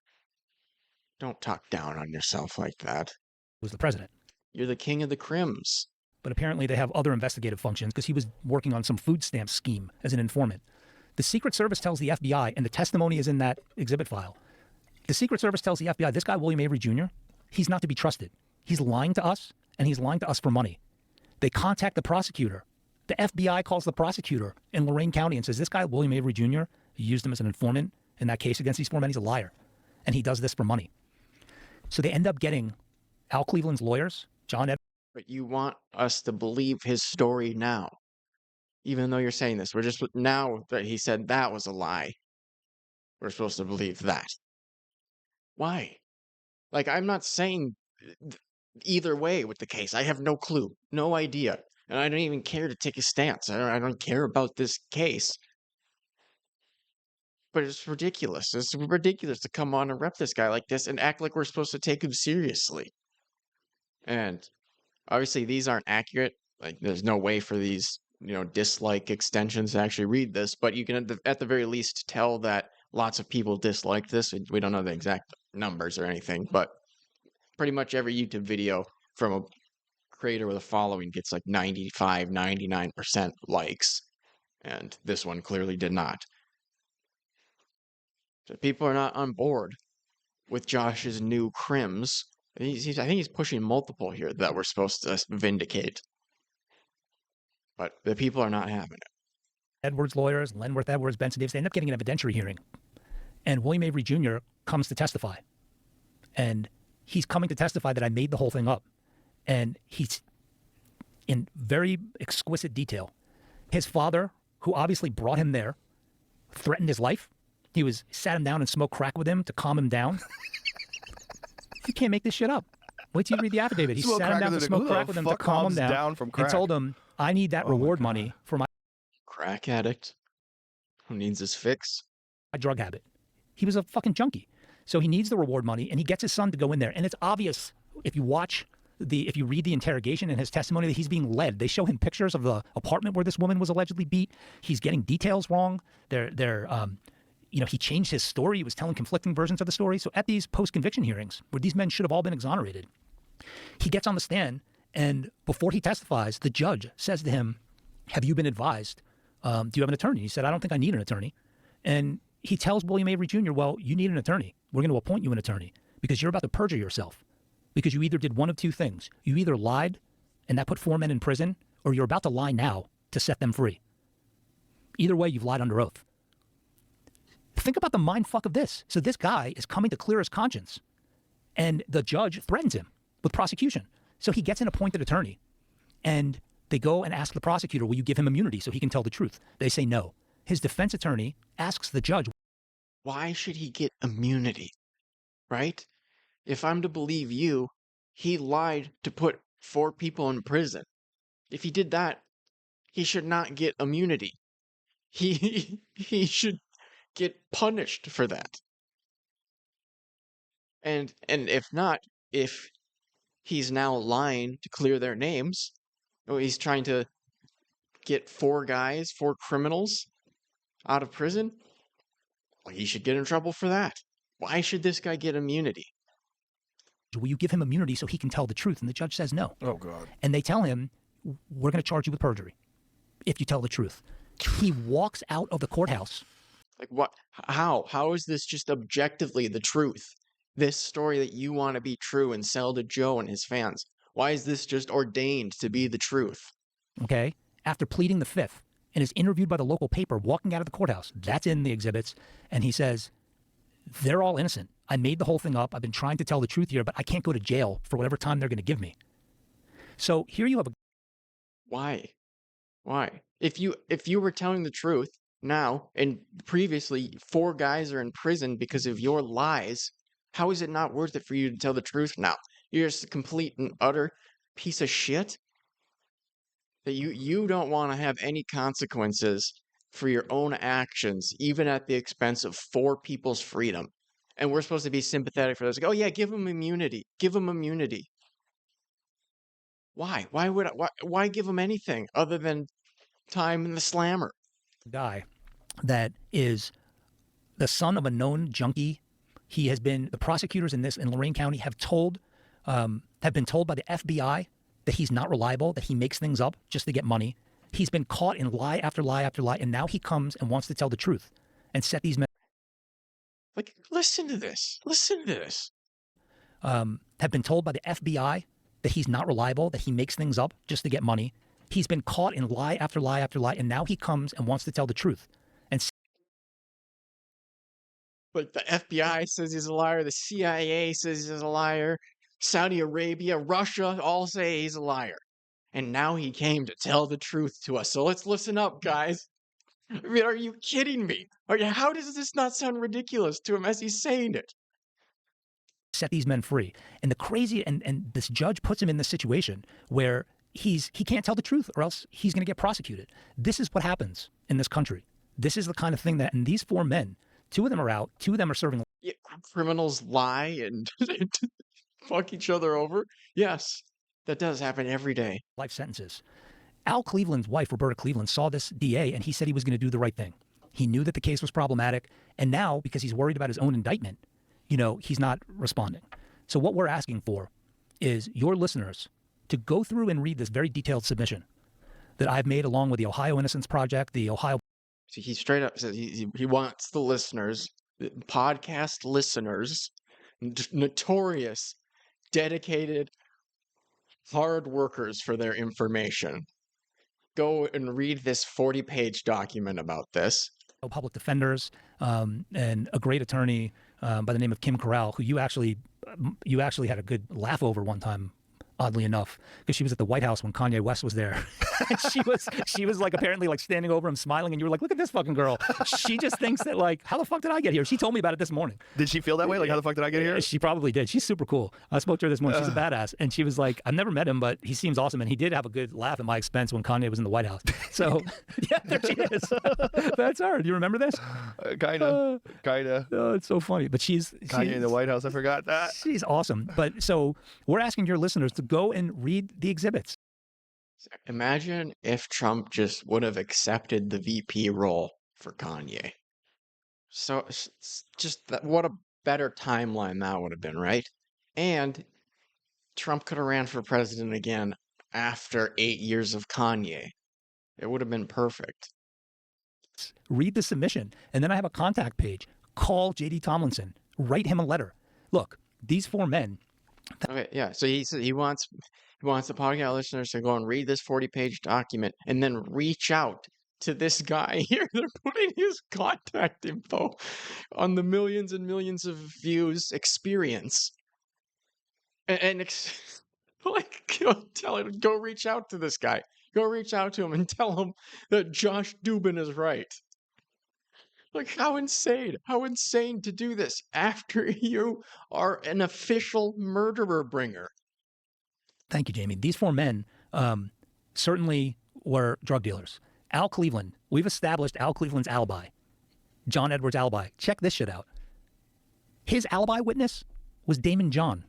Don't talk down on yourself like that. Was the president. You're the king of the crims. But apparently they have other investigative functions because he was working on some food stamp scheme as an informant. The Secret Service tells the FBI, and the testimony is in that exhibit file, the Secret Service tells the FBI, this guy, William Avery Jr., he's not to be trusted. He's lying to us, and he's lying to us for money. They contact the prosecutor. The FBI calls the prosecutor in Lorain County and says, this guy, William Avery Jr., you used him as an informant in that case against these four men. He's a liar, and he does this for money. So they end up getting Al Cleveland's lawyers, John Edwards. But you want us to believe his story now. Even though you're saying this, we're just, now that he said that was a lie, we're supposed to believe that. Why? Like, I'm not saying either way with the case. I have no clue, no idea. And I don't even care to take a stance. I don't care about this case. But it's ridiculous. It's ridiculous to come on and rep this guy like this and act like we're supposed to take him seriously. And obviously these aren't accurate. Like, there's no way for these, dislike extensions to actually read this, but you can at the very least tell that lots of people disliked this. We don't know the exact numbers or anything, but pretty much every YouTube video from a creator with a following gets like 95, 99% likes, and this one clearly did not. So people are not on board with Josh's new crims. I think he's pushing multiple here that we're supposed to vindicate. But the people are not having it. Edwards' lawyers, Lenworth Edwards, Benson Davis, they end up getting an evidentiary hearing. And William Avery Jr. comes to testify. And he's coming to testify that I made the whole thing up. And he's in very exquisite detail. His father, who obviously brought him there, threatened his life. He sat him down and smoked crack with him to calm him down. You can't make this shit up. Wait till you read the affidavit. He sat him down to smoke crack with him to calm him down from and told him, I need that reward money for my Crack addict who needs his fix. drug habit. He was a fucking junkie. So he needs the reward money, and he gets his son to go in there. And it's obvious if you read the interrogation and his testimony that he's being led. They show him pictures of the apartment where this woman was allegedly beat. He's getting details wrong. He changed his story. He was telling conflicting versions of the story. So at these post-conviction hearings, where these men should have all been exonerated, he gets on the stand, and before he testifies, the judge says to him, have you been advised? Do you have an attorney? He said, I don't think I need an attorney. And he tells William Avery Jr., well, you need an attorney. We're going to appoint you an attorney because you're about to perjure yourself, because you either did one of two things. You either lied and that put 4 men in prison, or you're about to lie now to set them free. Either way, you've lied under oath. Think about the mind fuck of this. So this guy is coming to clear his conscience, and the judge threatens him with prosecution. So he gets an appointed attorney, and they go and ask the prosecutor, will you give him immunity so he can tell the truth? They say no. His defense attorney asks the judge, Why should he get immunity? Right? If I'm to believe you, he lied to put 4 people in prison. If he did that, he should not get immunity. He should get punished for that. And if not, if he's now lying to clear their names, or he's trying to get 4 guys, 4 criminals out of prison, well, he should get in trouble for that. Why should this guy get immunity? will you give him immunity so he can tell the truth? And the judge says no. Oh, God. And they tell him, we're going to charge you with perjury if you tell the truth. He walks out of the courthouse. Like, what? How? How is this just objectively the truth? This story that you want to be true and sell to Joe and his fans. Why is this just ordained to be the truth? Okay, after pleading the fifth, and is interviewed by the local paper walking out of the courthouse. That's in the exhibits. And he says, they're all innocent. I made the whole thing up. I've been trying to tell the truth here, but I can't go to jail for whatever time they're going to give me. So here you have a... Why? Why? If you were telling the truth now, and previously 4 guys are in prison because of your lies, how is it not worth it for you to tell the truth now? You're just a complete and utter piece of shit? That you don't want to have any consequences for your own actions, even at the expense of 4 people's freedom. And we're supposed to be sympathetic for this. Like, oh yeah, give them immunity. Give them immunity. Why? Why give them anything other than time in the slammer? guy that is the son of a known junkie. He has been, the prosecutors in Lorain County have been told by the FBI that he's not reliable, that he makes things up just to get money. He's been caught in lie after lie after lie, and now he comes and wants to tell the truth and set these men. Like, listen to this. Listen to this. Have been told by the FBI that he's not reliable, that he makes things up just to get money. He's been caught in lie after lie after lie, and now he comes and wants to tell the truth. But the FBI says he's a liar. The CIA says he's a liar. Saudi Arabia, Russia all say he's a liar. And now he came to tell the truth to us. So let's listen up, guys. I mean, are you kidding me? How does this not sound ridiculous to him as he's saying it? Set these men free. And the crazy, and this judge puts him in this situation where he can't tell the truth or else he's going to get prosecuted. This is what happens in this country. This is the kind of thing that, and these 4 men, 2 of them are out, 2 of them are serving. Yeah, criminals lie and fuck each other over. Yes, that does happen every day. Life sentences. Al Cleveland's wife, Roberta Cleveland, saw this DA and he said he was going to do the right thing. He knew that the case was problematic. And now, because he's worried about his own indictment, he's not responding. So what we're asking for is your listeners to go through and read this very detailed submission that I've made along with the Ohio Innocence Project, the Ohio... So he straight up says he wants the listeners, the podcast listeners, notorious, dedicated, hard workers for their information. Go and read this 40-page document about this. Public defenders and a great attorney by the name of Kim Corral, who you actually had a good laugh over one time, oddly enough, because she was at the White House when Kanye West was there. And she was like apparently like standing over him smiling, and you were like, look at this fucking girl. She just thinks that like, how the fuck did I get here? She told me about it this morning. Did she feel that way? Like, how the fuck did I get here? She probably did. She's super cool. I spoke to her this morning. She's a badass. And she was like, I've never met him, but he seems awesome. And he did have a good laugh at my expense when Kanye was in the White House. So yeah, there she is. That's her. Do you remember this? Kinda. Oh, it's so funny. But she's Kanye in the White House. I forgot that. She's awesome. But so we're asking your listeners to go and read the exhibits. Imagine if Trump just would have accepted the VP role for Kanye. So just that, what a better timeline that would have been, right? And Trump could have ran for president again after 8 years of Kanye. It would have been perfect. Read the submission. And then I have a contact page. Call J.D. Tomlinson. Write him a letter. Look, These four men. Okay, yeah. So he wants the podcast listeners to go and read this 40-page document and then reach out to this guy here. They're putting his contact info on the millions and millions of views experience. Like, tell him, go reach out to this guy. Go reach out to him and tell him that Josh Dubin is right. Like, how insane to do this after you are an official murderer bringer. Thank you, Jamie. These four men certainly were drug dealers. Al Cleveland, we've established Al Cleveland's alibi. John Edwards' alibi. Check this shit out. His alibi witness was Damon John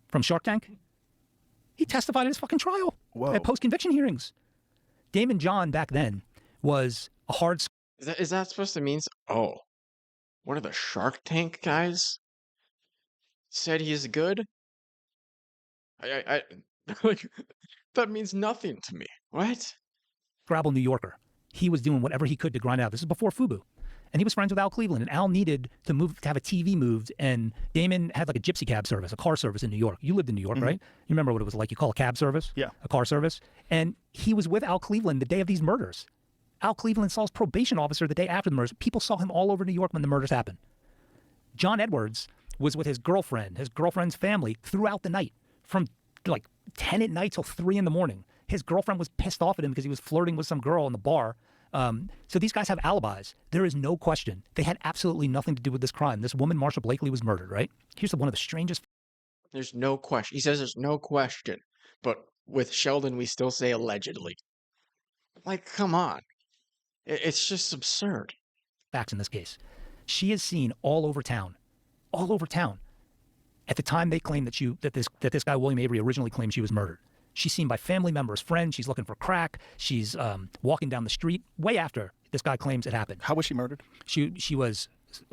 from Shark Tank. He testified at his fucking trial at post-conviction hearings. Damon John back then was a hard... Is that supposed to mean... Oh, one of the Shark Tank guys said he's good? I like, that means nothing to me. What? Scrabble New Yorker. He was doing whatever he could to grind out. This is before FUBU. And he was friends with Al Cleveland, and Al needed to have a TV moved, and Damon had like a gypsy cab service, a car service in New York. You lived in New York, right? You remember what it was like? You call a cab service? Yeah. A car service. And he was with Al Cleveland the day of these murders. Al Cleveland saw his probation officer the day after the murders. People saw him all over New York when the murders happened. John Edwards was with his girlfriend's family throughout the night, from like 10 at night till 3 in the morning. His girlfriend was pissed off at him because he was flirting with some girl in the bar. So these guys have alibis. There is no question. They had absolutely nothing to do with this crime. This woman, Marsha Blakely, was murdered, right? Here's one of the strangest... There's no question. He says there's no question. But with Sheldon, we still say allegedly. Like, come on. It's just absurd. Facts in this case. She is seen all over town. All over town. At the time they claimed that this guy, William Avery, originally claimed she was murdered. She's seen by family members, friends. She's looking for crack. She's walking down the street way after this guy claims it happened. How was she murdered?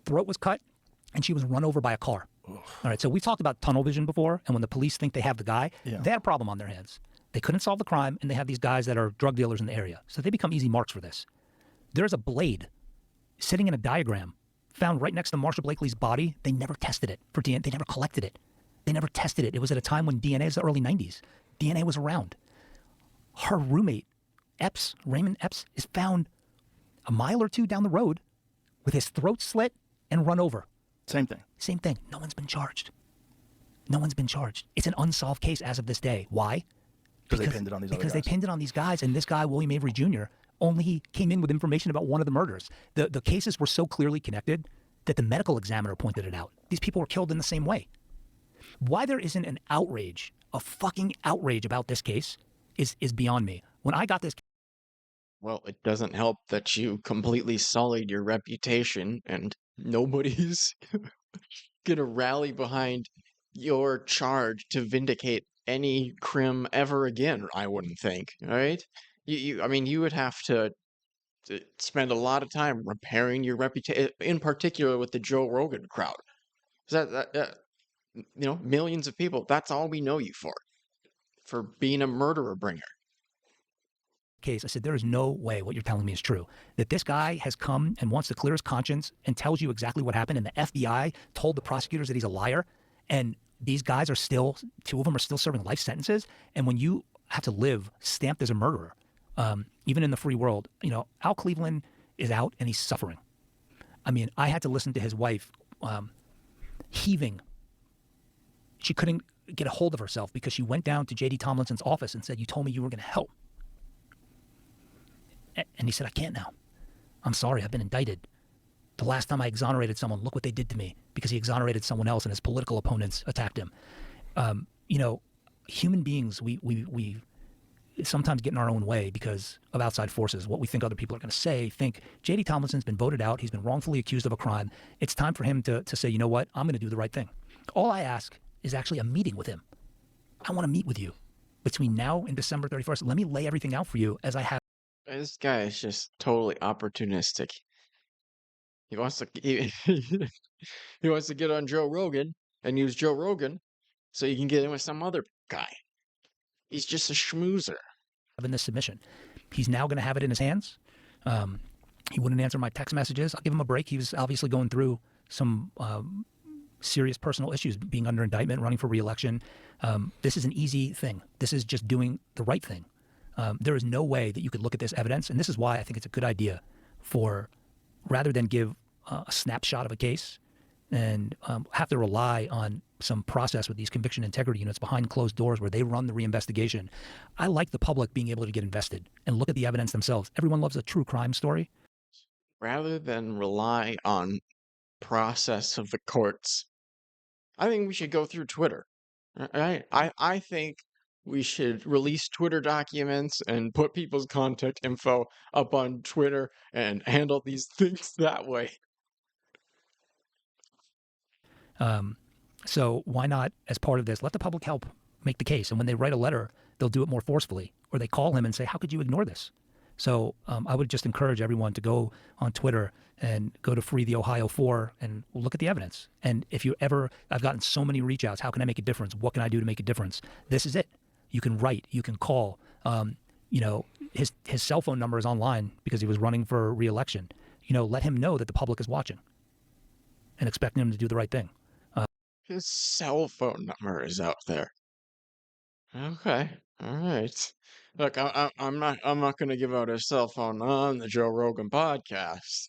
Throat was cut, and she was run over by a car. All right, so we talked about tunnel vision before, and when the police think they have the guy, they had a problem on their hands. They couldn't solve the crime, and they have these guys that are drug dealers in the area. So they become easy marks for this. There's a blade sitting in a diagram found right next to Marsha Blakely's body. They never tested it for DNA. They never collected it. They never tested it. It was at a time when DNA was the early 90s. DNA was around. Her roommate, Raymond Epps, is found a mile or two down the road with his throat slit and run over. Same thing. Same thing. No one's been charged. No one's been charged. It's an unsolved case as of this day. Why? Because they pinned it on these other guys. Because they pinned it on these guys, and this guy, William Avery Jr., only came in with information about one of the murders. The cases were so clearly connected that the medical examiner pointed it out. These people were killed in the same way. Why there isn't an outrage, a fucking outrage about this case is beyond me. When I got this... Well, it doesn't help that you completely sullied your reputation and nobody's gonna rally behind your charge to vindicate any crim ever again, I wouldn't think, right? I mean, you would have to spend a lot of time repairing your reputation, in particular with the Joe Rogan crowd. Millions of people, that's all we know you for being a murderer bringer. Case, I said, there is no way what you're telling me is true. That this guy has come and wants to clear his conscience and tells you exactly what happened, and the FBI told the prosecutors that he's a liar, and these guys are still, 2 of them are still serving life sentences, and when you have to live stamped as a murderer, even in the free world, Al Cleveland is out and he's suffering. I mean, I had to listen to his wife heaving. She couldn't get a hold of herself because she went down to J.D. Tomlinson's office and said, "You told me you were going to help." And he said, "I can't now. I'm sorry, I've been indicted. The last time I exonerated someone, look what they did to me," because he exonerated someone else and his political opponents attacked him. Human beings, we sometimes get in our own way because of outside forces, what we think other people are going to say. Think J.D. Tomlinson's been voted out. He's been wrongfully accused of a crime. It's time for him to say, you know what, I'm going to do the right thing. All I ask is actually a meeting with him. I want to meet with you between now and December 31st. Let me lay everything out for you as I have. This guy is just totally opportunistic. He wants to he wants to get on Joe Rogan and use Joe Rogan so he can get in with some other guy. He's just a schmoozer. In this submission, he's now going to have it in his hands. He wouldn't answer my text messages. I'll give him a break. He was obviously going through some serious personal issues, being under indictment, running for re-election. This is an easy thing. This is just doing the right thing. There is no way that you could look at this evidence, and this is why I think it's a good idea for, rather than give a snapshot of a case and have to rely on some process with these conviction integrity units behind closed doors where they run the reinvestigation. I like the public being able to get invested and look at the evidence themselves. Everyone loves a true crime story. Rather than rely on process of the courts, I think we should go through Twitter. I think we should release Twitter documents and put people's contact info up on Twitter and handle these things that way. So why not, as part of this, let the public help make the case? And when they write a letter, they'll do it more forcefully, or they call him and say, how could you ignore this? So I would just encourage everyone to go on Twitter and go to Free the Ohio 4 and look at the evidence. And if you ever, I've gotten so many reach outs, how can I make a difference? What can I do to make a difference? This is it. You can write, you can call. His cell phone number is online because he was running for re-election. Let him know that the public is watching and expecting him to do the right thing. His cell phone number is out there. Okay, all right. Look, I'm not going to give out his cell phone on the Joe Rogan podcast,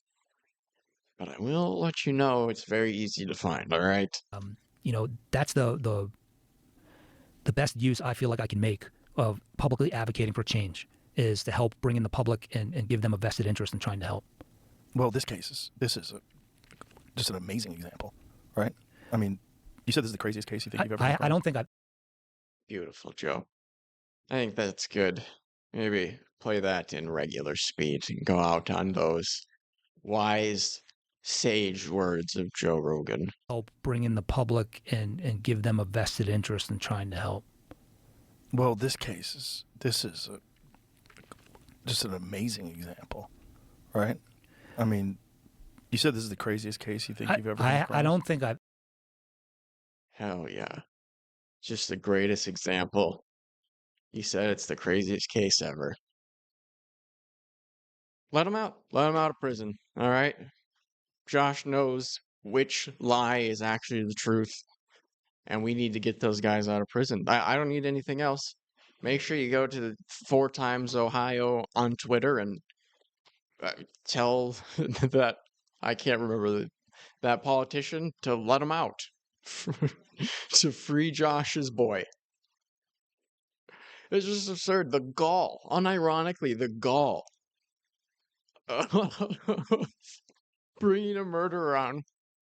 but I will let you know it's very easy to find. All right. That's the best use I feel like I can make of publicly advocating for change, is to help bring in the public and give them a vested interest in trying to help. Well, this is just an amazing example, right? I mean, you said this is the craziest case you think you've ever come across? I don't think I've... Beautiful, Joe. I think that's good. Maybe play that in regular speed and go out on those wise, sage words of Joe Rogan. Help bring in the public and give them a vested interest in trying to help. Well, this is just an amazing example, right? I mean, you said this is the craziest case you think you've ever come across? I don't think I've... Hell yeah. Just the greatest example. You said it's the craziest case ever. Let him out. Let him out of prison. All right? Josh knows which lie is actually the truth. And we need to get those guys out of prison. I don't need anything else. Make sure you go to the 4 Times Ohio on Twitter and tell that, I can't remember, that politician to let him out. To free Josh's boy. It's just absurd. The gall, unironically, the gall. Bringing a murderer on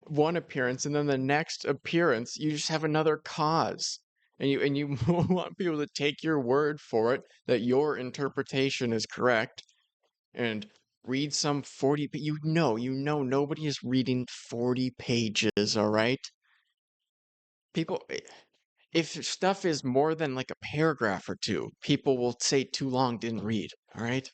one appearance, and then the next appearance, you just have another cause. And you want people to take your word for it, that your interpretation is correct, and read some 40... You know, nobody is reading 40 pages, all right? People... If stuff is more than like a paragraph or two, people will say too long, didn't read, all right?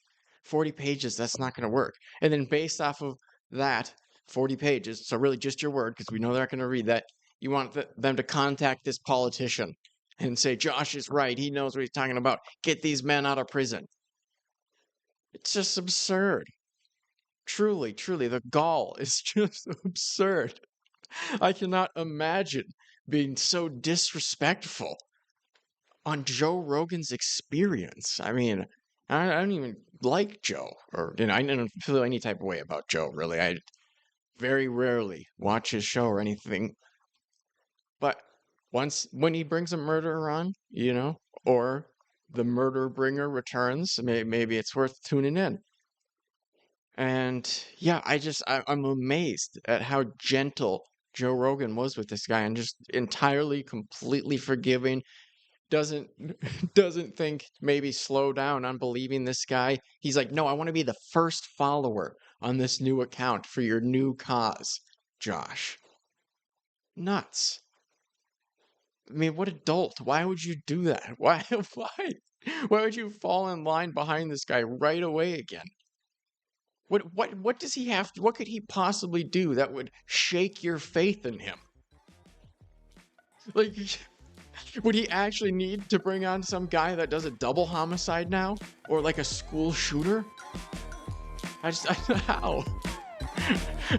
40 pages, that's not going to work. And then based off of that, 40 pages, so really just your word, because we know they're not going to read that, you want them to contact this politician and say, Josh is right, he knows what he's talking about, get these men out of prison. It's just absurd. Truly, the gall is just absurd. I cannot imagine being so disrespectful on Joe Rogan's Experience. I mean, I don't even like Joe, or I don't feel any type of way about Joe, really. I very rarely watch his show or anything. But when he brings a murderer on, or the murder bringer returns, maybe it's worth tuning in. And yeah, I'm amazed at how gentle Joe Rogan was with this guy, and just entirely, completely forgiving. Doesn't think, maybe slow down on believing this guy. He's like, no, I want to be the first follower on this new account for your new cause, Josh. Nuts. I mean, what adult? Why would you do that? Why would you fall in line behind this guy right away again? What does he have to, what could he possibly do that would shake your faith in him? Like, would he actually need to bring on some guy that does a double homicide now? Or like a school shooter? How?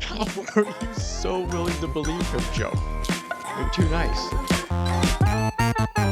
How are you so willing to believe him, Joe? You're too nice.